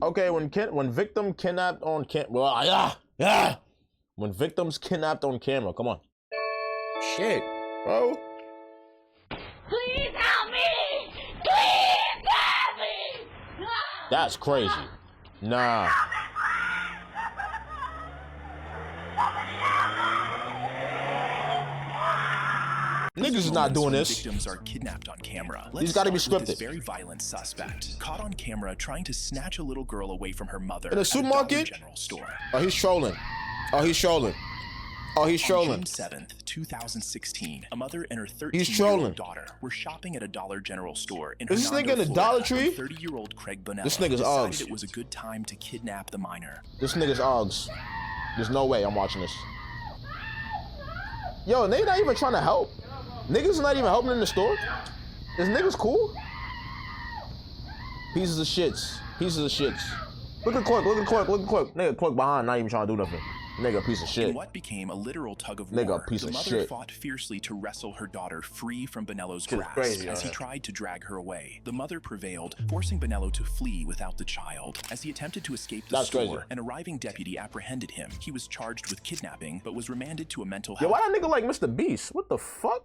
Okay, when victim kidnapped on when victims kidnapped on camera, come on. Shit, bro. Please help me! Please help me! That's crazy. Nah. Niggas is not doing this. Victims are kidnapped on camera. These gotta be scripted. This very violent suspect caught on camera trying to snatch a little girl away from her mother in a supermarket. General store. Oh, he's trolling. Oh, he's trolling. Oh, he's trolling. On June 7th, 2016, a mother and her 13-year-old daughter were shopping at a Dollar General store in Is this nigga in the Florida, Dollar Tree? 30-year-old Craig Bonella This nigga's decided Uggs. it was a good time to kidnap the minor. This nigga's Uggs. There's no way I'm watching this. Yo, they not even trying to help. Niggas not even helping in the store. Is niggas cool? Pieces of shits. Pieces of shits. Look at Clark. Look at Clark. Look at Clark. Nigga Clark behind, not even trying to do nothing. Nigga, piece of shit. In what became a literal tug of Nigga, war, piece the of mother shit. fought fiercely to wrestle her daughter free from Bonello's Shit's grasp crazy, as he tried to drag her away. The mother prevailed, forcing Bonello to flee without the child. As he attempted to escape the store, crazy. an arriving deputy apprehended him. He was charged with kidnapping, but was remanded to a mental Yo, health why that nigga like Mr. Beast? What the fuck?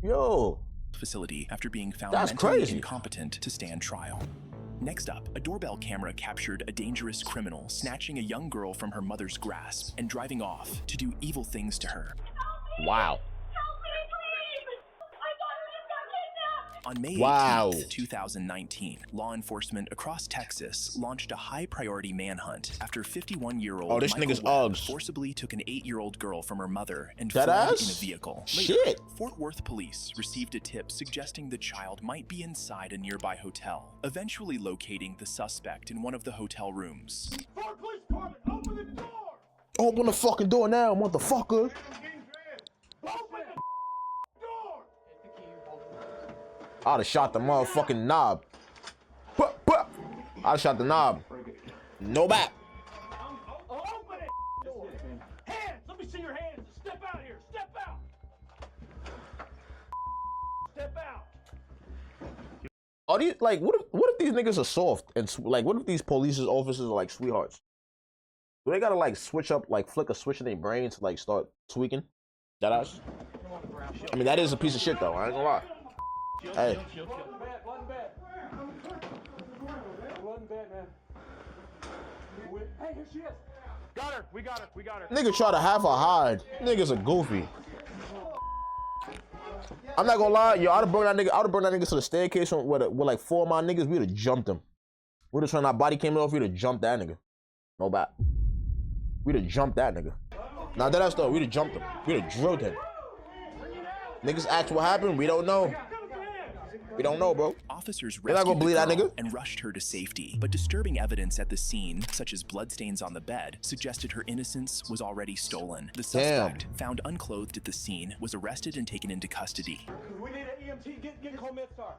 Yo. facility after being found That's mentally crazy. incompetent to stand trial. Next up, a doorbell camera captured a dangerous criminal snatching a young girl from her mother's grasp and driving off to do evil things to her. Wow. Help me, please! My daughter just got kidnapped! On May Wow. 18th, 2019, law enforcement across Texas launched a high-priority manhunt after 51-year-old Oh, this Michael nigga's Webb Uggs. forcibly took an 8-year-old girl from her mother and That fled ass? in a vehicle. Later, Shit. Fort Worth police received a tip suggesting the child might be inside a nearby hotel, eventually locating the suspect in one of the hotel rooms. Fort Police Department, open the door! Open the fucking door now, motherfucker. Open the door! I'd have shot the motherfucking knob. I'd have shot the knob. No back. Open it! Hands! Let me see your hands! Step out here! Step out! Step out! Are these like what if these niggas are soft and like what if these police officers are like sweethearts? Do they gotta like switch up, like flick a switch in their brain to like start tweaking? That ass? I mean that is a piece of shit though. I ain't gonna lie. Hey. Wasn't bad. Wasn't bad, man. Hey, here she is. Got her. We got her. We got her. Nigga try to half a hide. Niggas are goofy. I'm not gonna lie, yo, I'd have brought that nigga to the staircase with like 4 of my niggas, we'd have jumped him. We'd have turned our body came off, we'd have jumped that nigga. No bat. We'd have jumped that nigga. Now that though, we'd have jumped him. We'd have drilled him. Niggas asked what happened, we don't know. We don't know, bro. Officers They're not gonna rescued the believe that girl nigga. and rushed her to safety, but disturbing evidence at the scene, such as bloodstains on the bed, suggested her innocence was already stolen. The suspect, found unclothed at the scene, was arrested and taken into custody. We need an EMT. Get call MedStar.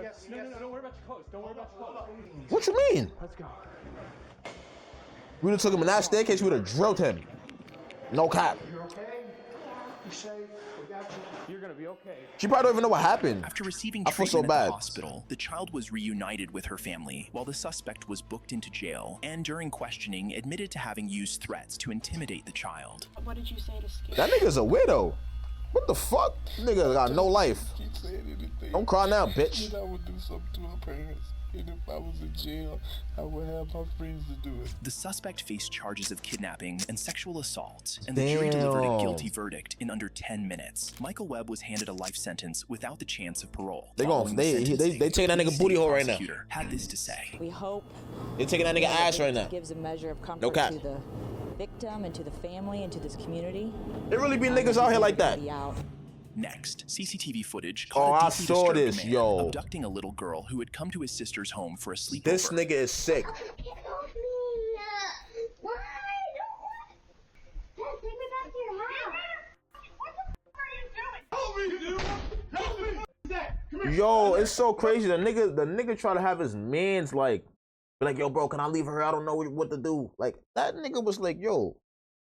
Yes, no, don't worry about your clothes. Don't worry about your clothes. What you mean? Let's go. We'd have took him in that staircase, we'd have drilled him. No cap. You're okay? You safe? We got you. You're gonna be okay. She probably don't even know what happened. After receiving I feel treatment so at bad. the hospital, the child was reunited with her family, while the suspect was booked into jail, and during questioning, admitted to having used threats to intimidate the child. What did you say to scare? That nigga's a widow. What the fuck? Nigga got no life. Keep saying anything. Don't cry now, bitch. And I would do something to her parents. And if I was in jail, I would have my friends to do it. The suspect faced charges of kidnapping and sexual assault, and the jury delivered a guilty verdict in under 10 minutes. Michael Webb was handed a life sentence without the chance of parole. They Following the taking that nigga booty hole right now. prosecutor had this to say. We hope They taking that nigga ass right now. gives a measure of No comfort cap. to the victim and to the family and to this community. There really be niggas out here like that. Be out. Next, CCTV footage Oh, caught I a deeply saw disturbed this, man yo. abducting a little girl who had come to his sister's home for a sleepover. This nigga is sick. Get off me! Why? Dad, take me back to your house! What the f are you doing? Help me, dude! Help me! Dad, come here. Yo, it's so crazy. The nigga try to have his mans like, be like, yo, bro, can I leave her? I don't know what to do. Like that nigga was like, yo,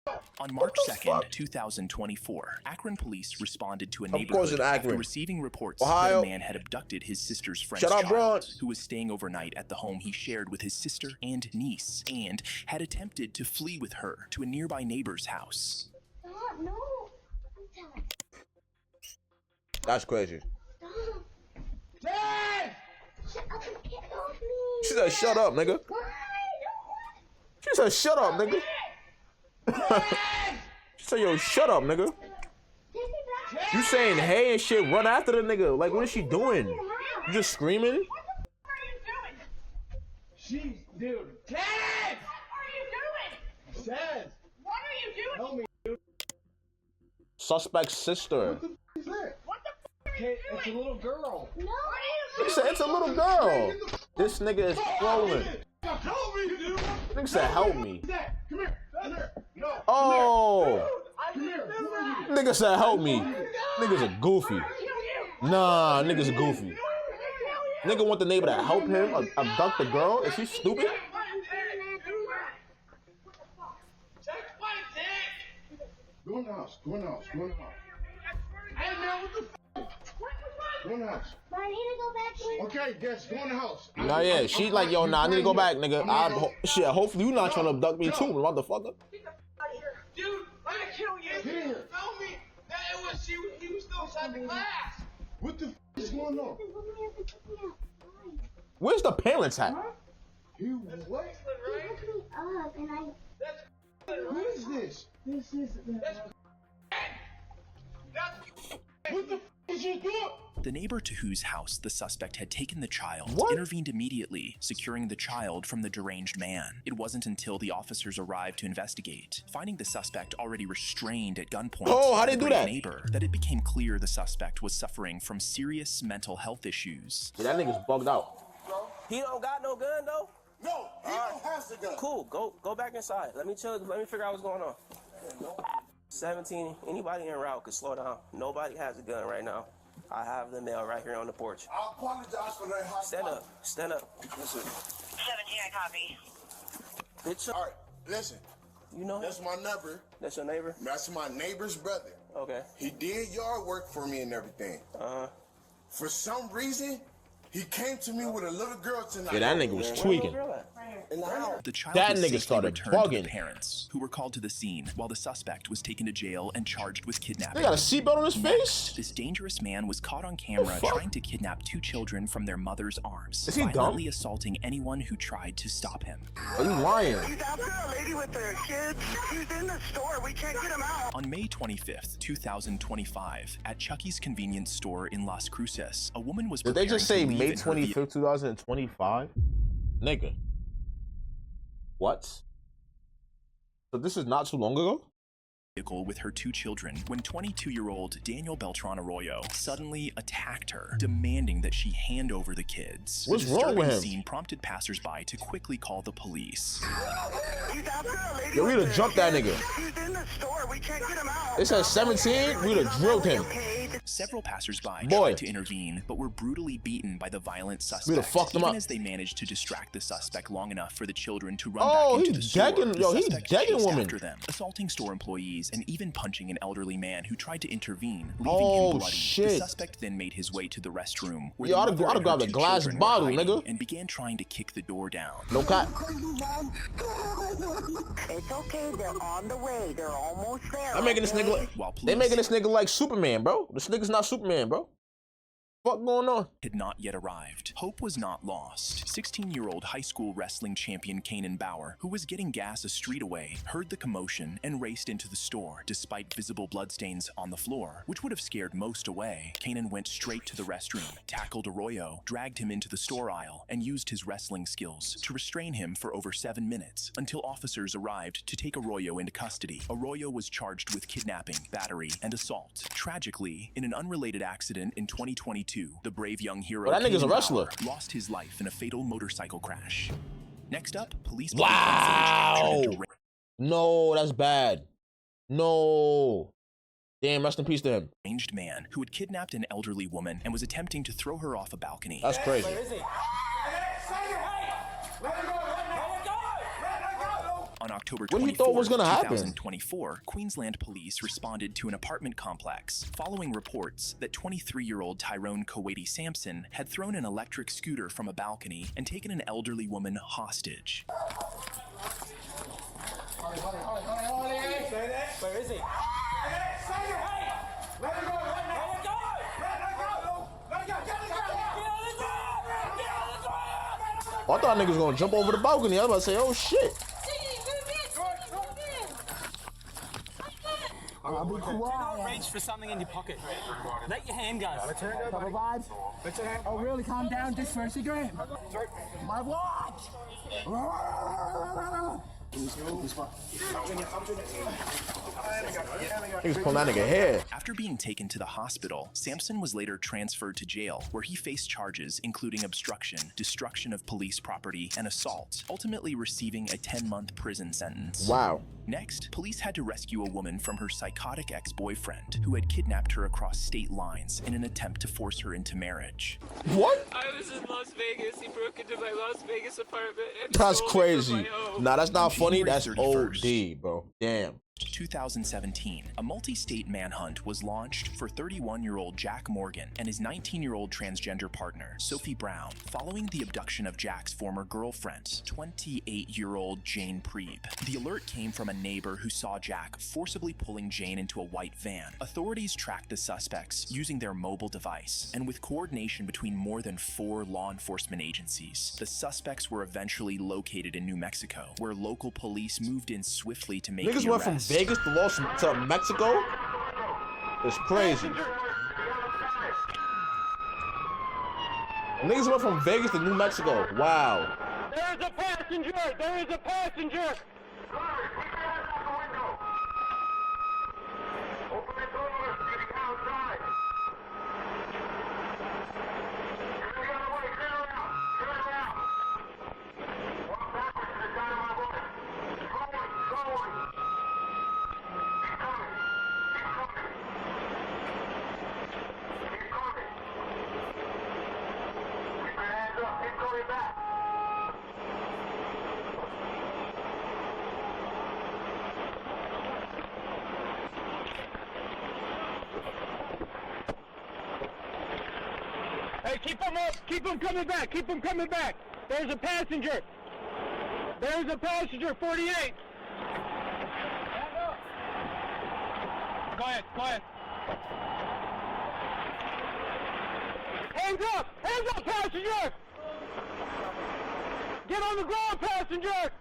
On March 2nd, 2024, Akron police responded to a Of course neighborhood in after Akron. receiving reports Ohio. that a man had abducted his sister's friend's Shut up, child, Bronx. who was staying overnight at the home he shared with his sister and niece, and had attempted to flee with her to a nearby neighbor's house. Stop, no. I'm telling. That's crazy. Stop. Dad! Shut up and get off me. She said, shut up, nigga. Why? She said, shut up, nigga. She said, yo, shut up, nigga. Take me back. You saying hey and shit, run after the nigga. Like, what is she doing? You just screaming? What are you doing? Jeez, dude. Dad! What are you doing? Dad! What are you doing? Help me. Suspect's sister. What is that? What the f are Okay, you it's a doing? little girl. No. What are He you said, it's a little girl. This nigga is trolling. Help me, dude! Nigga said, help me. Dad, come here. Come here. No. Oh. Come here. Who are you? Nigga said, help me. Niggas are goofy. Nah, niggas are goofy. Nigga want the neighbor to help him abduct the girl? Is she stupid? Go in the house. Go in the house. Go in the house. Hey, man, what the f? Go in the house. But I need to go back in. Okay, yes, go in the house. Nah, yeah. She like, yo, nah, I need to go back, nigga. Shit, hopefully you not trying to abduct me too, motherfucker. Dude, I'm gonna kill you. Get in here. Tell me that it was he was still inside the class. What the f is going on? Where's the parents at? You what? He hooked me up and I... What is this? This is... What the f is you doing? The neighbor to whose house the suspect had taken the child What? intervened immediately, securing the child from the deranged man. It wasn't until the officers arrived to investigate, finding the suspect already restrained at gunpoint Oh, how by they the do brave that? neighbor, that it became clear the suspect was suffering from serious mental health issues. Yeah, that nigga's bugged out. He don't got no gun though? No, he don't have the gun. Cool, go back inside. Let me chill, let me figure out what's going on. 17, anybody en route could slow down. Nobody has a gun right now. I have the mail right here on the porch. I apologize for that hot Stand up. Listen. 17, I copy. Bitch, All right, listen. you know That's my neighbor. that's your neighbor? That's my neighbor's brother. Okay. He did yard work for me and everything. For some reason, he came to me with a little girl tonight. Yeah, that nigga was Where the tweaking. girl at? In the house. The child That was nigga safely started returned to bugging. the parents, who were called to the scene, while the suspect was taken to jail and charged with They kidnapping. got a seatbelt on his face? This dangerous man was caught on camera fuck? trying to kidnap 2 children from their mother's arms, Is he dumb? violently assaulting anyone who tried to stop him. Are you lying? He's after a lady with her kids. He's in the store. We can't get him out. On May 25th, 2025, at Chucky's convenience store in Las Cruces, a woman was Did they just say preparing to May leave in her 25th, 2025? Nigga. What? So this is not too long ago? vehicle with her 2 children when 22-year-old Daniel Beltran Arroyo suddenly attacked her, demanding that she hand over the kids. What's The wrong with disturbing him? scene prompted passersby to quickly call the police. He's after a lady Yo, we'd with have her jumped that kids. nigga. He's in the store. We can't get him out. It says 17, we'd have drilled him. Several passersby Boy. tried to intervene, but were brutally beaten by the violent suspect. We'd have fucked him even up. as they managed to distract the suspect long enough for the children to run Oh, back into he's the store. degging- The yo, he's suspect degging chased woman. after them, assaulting store employees and even punching an elderly man who tried to intervene, leaving Oh, him bloody. shit. The suspect then made his way to the restroom, where Yo, the I'd mother have and grabbed her a 2 glass children were bottle, hiding, nigga. and began trying to kick the door down. No cop. It's okay. They're on the way. They're almost there. I'm making this nigga look. While They making police this nigga like Superman, bro. This nigga's not Superman, bro. Fuck going on? had not yet arrived. Hope was not lost. 16-year-old high school wrestling champion Kanan Bauer, who was getting gas a street away, heard the commotion and raced into the store despite visible bloodstains on the floor, which would have scared most away. Kanan went straight to the restroom, tackled Arroyo, dragged him into the store aisle, and used his wrestling skills to restrain him for over 7 minutes until officers arrived to take Arroyo into custody. Arroyo was charged with kidnapping, battery, and assault. Tragically, in an unrelated accident in 2022, the brave young hero Well, that nigga's a Kanan wrestler. Bauer lost his life in a fatal motorcycle crash. Next up, police Wow. captured a No, that's bad. No. Damn, rest in peace to him. deranged man who had kidnapped an elderly woman and was attempting to throw her off a balcony. That's crazy. On October October What do you 24, thought was gonna happen? 2024, Queensland police responded to an apartment complex following reports that 23-year-old Tyrone Kuwaiti Sampson had thrown an electric scooter from a balcony and taken an elderly woman hostage. Where is he? Let her go! I thought niggas gonna jump over the balcony. I was about to say, oh shit. Do not reach for something in your pocket. Let your hand go. Couple vibes. Oh, really? Calm down. Just for a cigarette. My watch. He was pulling that nigga hair. After being taken to the hospital, Sampson was later transferred to jail, where he faced charges including obstruction, destruction of police property, and assault, ultimately receiving a 10-month prison sentence. Wow. Next, police had to rescue a woman from her psychotic ex-boyfriend, who had kidnapped her across state lines in an attempt to force her into marriage. What? I was in Las Vegas. He broke into my Las Vegas apartment and That's stole me crazy. from my home. Nah, that's not funny. January That's 31st. OD, bro. Damn. 2017, a multi-state manhunt was launched for 31-year-old Jack Morgan and his 19-year-old transgender partner, Sophie Brown, following the abduction of Jack's former girlfriend, 28-year-old Jane Preeb. The alert came from a neighbor who saw Jack forcibly pulling Jane into a white van. Authorities tracked the suspects using their mobile device, and with coordination between more than 4 law enforcement agencies, the suspects were eventually located in New Mexico, where local police moved in swiftly to make Niggas the went from arrest. Vegas to Mexico? It's crazy. Niggas went from Vegas to New Mexico. Wow. There is a passenger! There is a passenger! Hey, keep them up! Keep them coming back! Keep them coming back! There's a passenger! There's a passenger, 48! Go ahead, go ahead. Hands up! Hands up, passenger! Get on the ground, passenger!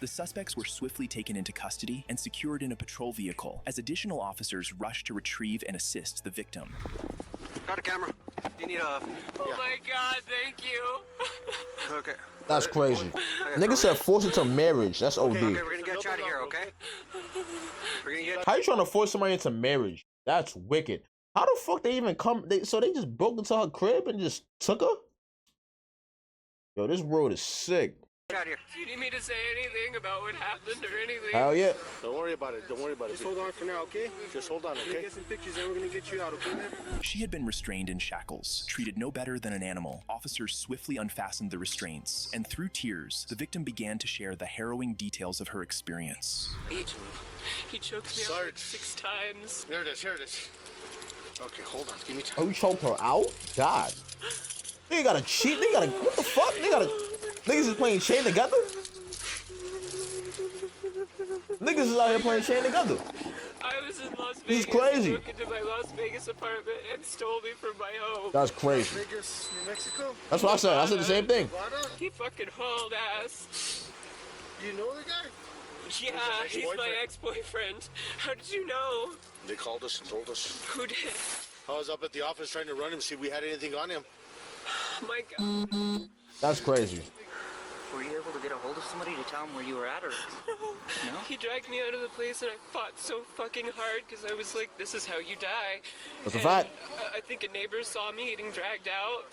The suspects were swiftly taken into custody and secured in a patrol vehicle as additional officers rushed to retrieve and assist the victim. Got a camera. You need a... Oh my God, thank you. Okay. That's crazy. Niggas said force it to marriage. That's OD. Okay, we're gonna get you out of here, okay? We're gonna get... How you trying to force somebody into marriage? That's wicked. How the fuck they even come? So they just broke into her crib and just took her? Yo, this road is sick. Get out of here. Do you need me to say anything about what happened or anything? Hell yeah. Don't worry about it. Don't worry about it. Just hold on for now, okay? Just hold on, We're gonna okay? get some pictures and we're gonna get you out, okay, man? She had been restrained in shackles, treated no better than an animal. Officers swiftly unfastened the restraints, and through tears, the victim began to share the harrowing details of her experience. He choked me out like 6 times. Here it is. Here it is. Okay, hold on. Give me time. Oh, you choked her out? God. They gotta cheat. They gotta. What the fuck? They gotta. Niggas is playing chain together? Niggas is out here playing chain together. I was in Las Vegas. This is crazy. He broke into my Las Vegas apartment and stole me from my home. That's crazy. Vegas, New Mexico? That's what I said. I said the same thing. He fucking hauled ass. You know the guy? Yeah, he's my ex-boyfriend. How did you know? They called us and told us. Who did? I was up at the office trying to run him, see if we had anything on him. My God. That's crazy. Were you able to get a hold of somebody to tell them where you were at, or? No? He dragged me out of the place and I fought so fucking hard because I was like, this is how you die. That's a fact. I think a neighbor saw me getting dragged out.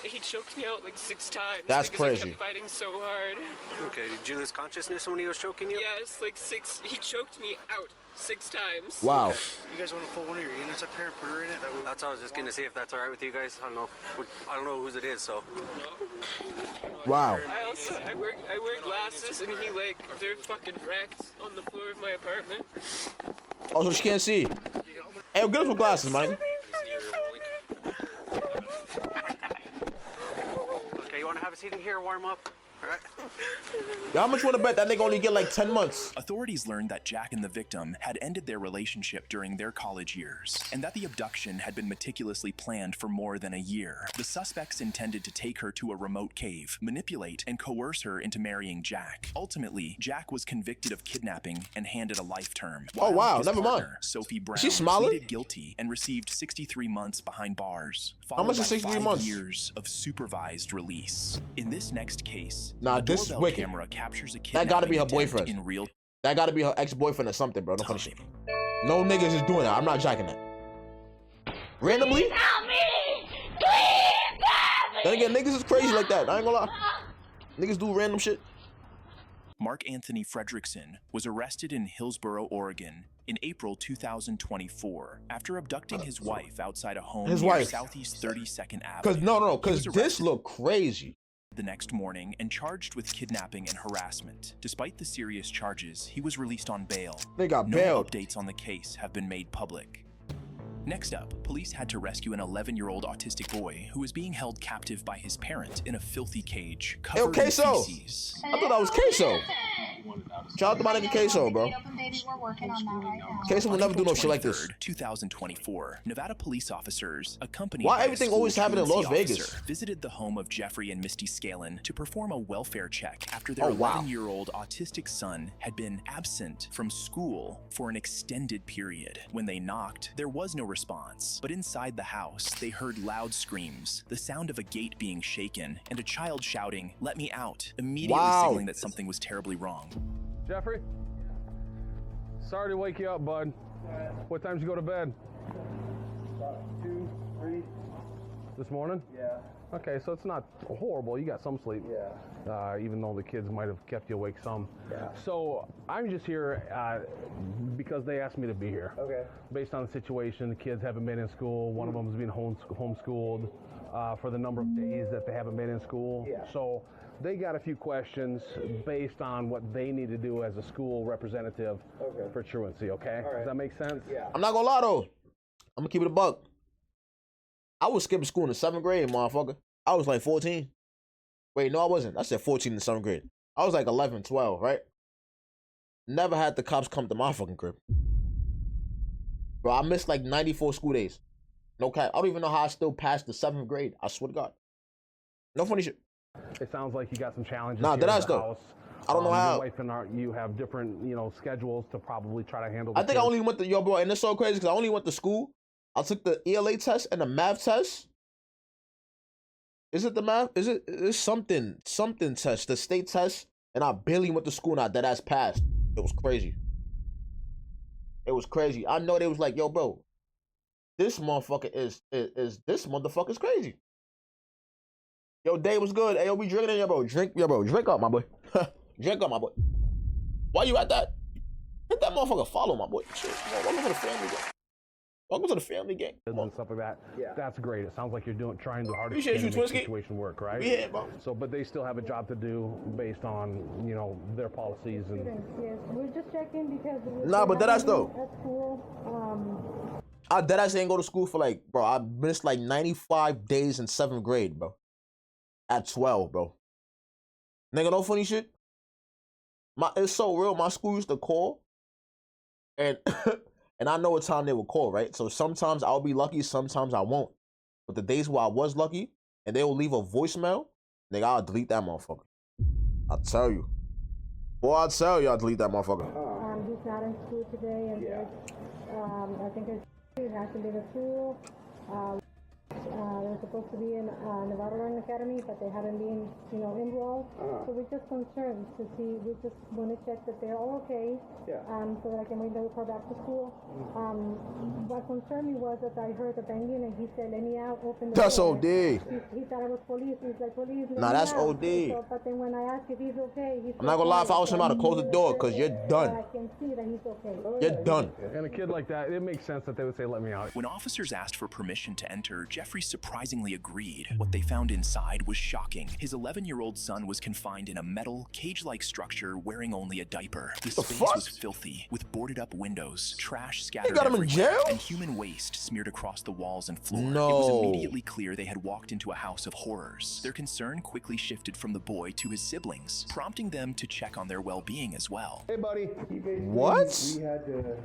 He choked me out like 6 times. That's because crazy. I kept fighting so hard. Okay, did you lose consciousness when he was choking you? Yeah, it's like 6. He choked me out 6 times. Wow. Okay. You guys want to pull one of your units up here and put her in it? That's what I was just gonna see if that's all right with you guys. I don't know whose it is, so. Wow. I wear glasses, and they're fucking wrecked on the floor of my apartment. Oh, so she can't see. Hey, get us some glasses, man. Okay, you want to have a seat in here, warm up? All right. Yo, how much you want to bet that nigga only get like 10 months? Authorities learned that Jack and the victim had ended their relationship during their college years, and that the abduction had been meticulously planned for more than a year. The suspects intended to take her to a remote cave, manipulate and coerce her into marrying Jack. Ultimately, Jack was convicted of kidnapping and handed a life term. Oh wow, His never mind. partner, Sophie Brown, She's smiling? pleaded guilty and received 63 months behind bars. How much is followed 63 by 5 months? years of supervised release. In this next case, Nah, the this is doorbell wicked. camera captures a That gotta be her kidnapping attempt boyfriend. in real That gotta be her ex-boyfriend or something, bro. No funny shit. No niggas is doing that. I'm not jacking that. Randomly? Help me! Please help me! Then again, niggas is crazy like that. I ain't gonna lie. Niggas do random shit. Mark Anthony Fredrickson was arrested in Hillsboro, Oregon in April 2024 after abducting his wife outside a home near Southeast 32nd Avenue. Cause this look crazy. The next morning and charged with kidnapping and harassment. Despite the serious charges, he was released on bail. They got no bailed. updates on the case have been made public. Next up, police had to rescue an 11-year-old autistic boy who was being held captive by his parent in a filthy cage covered in Queso. feces. I thought that was Queso. Shout out to my nigga Queso, bro. Queso will never do no shit like this. 2024, Nevada police officers, accompanied Why by a everything always school happen in Las truancy Vegas? officer, visited the home of Jeffrey and Misty Scalen to perform a welfare check after their Oh, wow. 11-year-old autistic son had been absent from school for an extended period. When they knocked, there was no response, but inside the house, they heard loud screams, the sound of a gate being shaken, and a child shouting, "Let me out," immediately signaling that something was terribly wrong. Jeffrey? Sorry to wake you up, bud. What time did you go to bed? About 2, 3. This morning? Yeah. Okay, so it's not horrible. You got some sleep. Yeah. Even though the kids might have kept you awake some. Yeah. So I'm just here because they asked me to be here. Okay. Based on the situation, the kids haven't been in school. One of them is being homeschooled for the number of days that they haven't been in school. Yeah. So they got a few questions based on what they need to do as a school representative for truancy, okay? All right. Does that make sense? Yeah. I'm not gonna lie though. I'm gonna keep it a buck. I was skipping school in the 7th grade, motherfucker. I was like 14. Wait, no, I wasn't. I said 14 in the 7th grade. I was like 11, 12, right? Never had the cops come to my fucking crib. Bro, I missed like 94 school days. No cap. I don't even know how I still passed the 7th grade. I swear to God. No funny shit. It sounds like you got some challenges Nah, here that in ass the though. house. I don't know how. Your wife and you have different, schedules to probably try to handle. I think I only went to, yo, bro, and it's so crazy because I only went to school. I took the ELA test and the math test. Is it the math? It's something test, the state test, and I barely went to school and I dead ass passed. It was crazy. It was crazy. I know they was like, yo, bro, this motherfucker is this motherfucker's crazy. Yo, day was good. Hey, yo, we drinking in here, bro. Drink up, my boy. Drink up, my boy. Why you at that? Hit that motherfucker follow, my boy. Shit, welcome to the family gang. Welcome to the family gang. And stuff like that. Yeah. That's great. It sounds like you're trying the hardest Appreciate to you, make the Twinsky. situation work, right? Yeah, bro. So, but they still have a job to do based on, their policies and. Yes, we're just checking because. Nah, but that ass though. At school, I dead ass ain't go to school for like, bro, I missed like 95 days in 7th grade, bro. At 12, bro. Nigga, no funny shit. It's so real. My school used to call, and and I know what time they would call, right? So sometimes I'll be lucky, sometimes I won't. But the days where I was lucky, and they will leave a voicemail, nigga, I'll delete that motherfucker. I'll tell you. Boy, I'll tell you, I'll delete that motherfucker. he's not in school today, and I think he has to be to school. They're supposed to be in Nevada Learning Academy, but they haven't been, enrolled. So we're just concerned to see. We just want to check that they're all okay. Yeah. So that I can wait to report back to school. What concerned me was that I heard the banging, and he said, "Let me out, open the That's door." OD. He thought it was police. He's like, "Police." Nah, that's OD. So, but then when I asked if he's okay, he said, I'm not gonna lie, if I was about to close the door, because you're done. I can see that he's okay. You're done. And a kid like that, it makes sense that they would say, "Let me out." When officers asked for permission to enter, Jeffrey surprisingly agreed. What they found inside was shocking. His 11-year-old son was confined in a metal, cage-like structure wearing only a diaper. The space was filthy, with boarded-up windows, trash scattered got him in everywhere, jail? and human waste smeared across the walls and floor. No. It was immediately clear they had walked into a house of horrors. Their concern quickly shifted from the boy to his siblings, prompting them to check on their well-being as well. Hey, buddy. What? We had to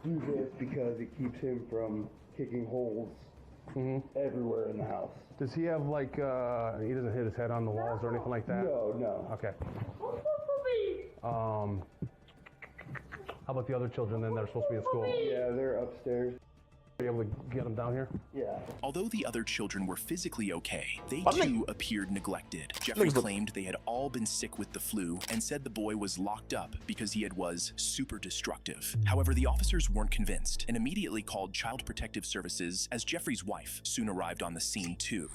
do this because it keeps him from kicking holes everywhere in the house. Does he have like, he doesn't hit his head on the walls or anything like that? No. Okay. How about the other children then that are supposed to be in school? Yeah, they're upstairs. Are you able to get them down here? Yeah. Although the other children were physically okay, they too appeared neglected. Jeffrey claimed they had all been sick with the flu and said the boy was locked up because he was super destructive. However, the officers weren't convinced and immediately called Child Protective Services as Jeffrey's wife soon arrived on the scene too.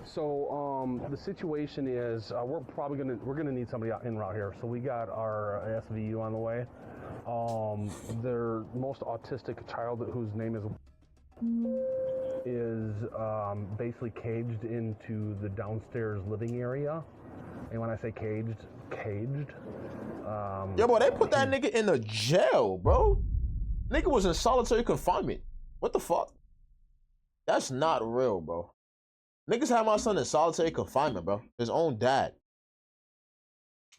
So the situation is we're gonna need somebody en route here. So we got our SVU on the way. Their most autistic child, whose name is basically caged into the downstairs living area. And when I say caged. Yo, boy, they put that nigga in a jail, bro. Nigga was in solitary confinement. What the fuck? That's not real, bro. Niggas had my son in solitary confinement, bro. His own dad.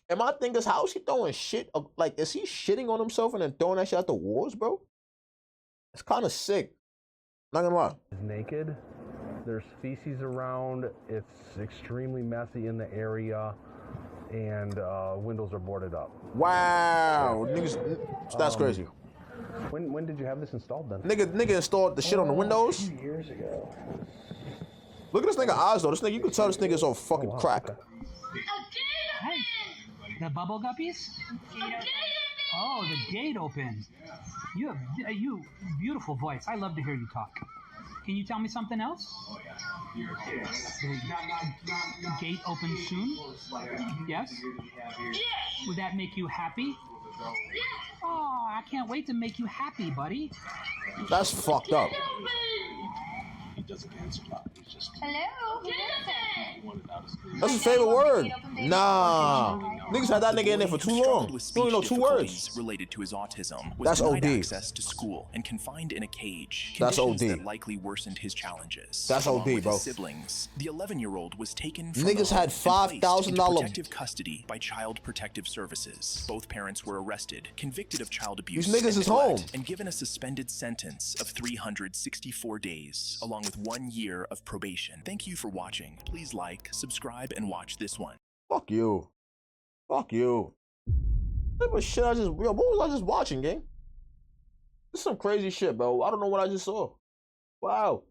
And my thing is, how is he throwing shit? Like, is he shitting on himself and then throwing that shit at the walls, bro? It's kind of sick. Not gonna lie. He's naked. There's feces around. It's extremely messy in the area. And windows are boarded up. Wow. Niggas, that's crazy. When did you have this installed then? Nigga installed the shit on the windows? A few years ago. Look at this nigga eyes, though. This nigga, you can tell this nigga's on fucking crack. Hey, the bubble guppies? Oh, the gate opened. You have beautiful voice. I love to hear you talk. Can you tell me something else? The gate open soon? Yes? Would that make you happy? Oh, I can't wait to make you happy, buddy. That's fucked up. He doesn't answer a lot. He's just... Hello? That's his favorite word. Nah. Niggas had that nigga in there for too long. You only know 2 words. Related to his autism was That's denied OD. access to school and confined in a cage. That's Conditions OD. that likely worsened his challenges. That's Along OD, with bro. his siblings, the 11-year-old was taken from Niggas the home had and placed into $5,000 protective custody by Child Protective Services. Both parents were arrested, convicted of child abuse, These niggas and is home. neglect, and given a suspended sentence of 364 days, along with 1 year of probation. Thank you for watching. Please like, subscribe, and watch this one. Fuck you. Fuck you. What type of shit what was I just watching, gang? This is some crazy shit, bro. I don't know what I just saw. Wow.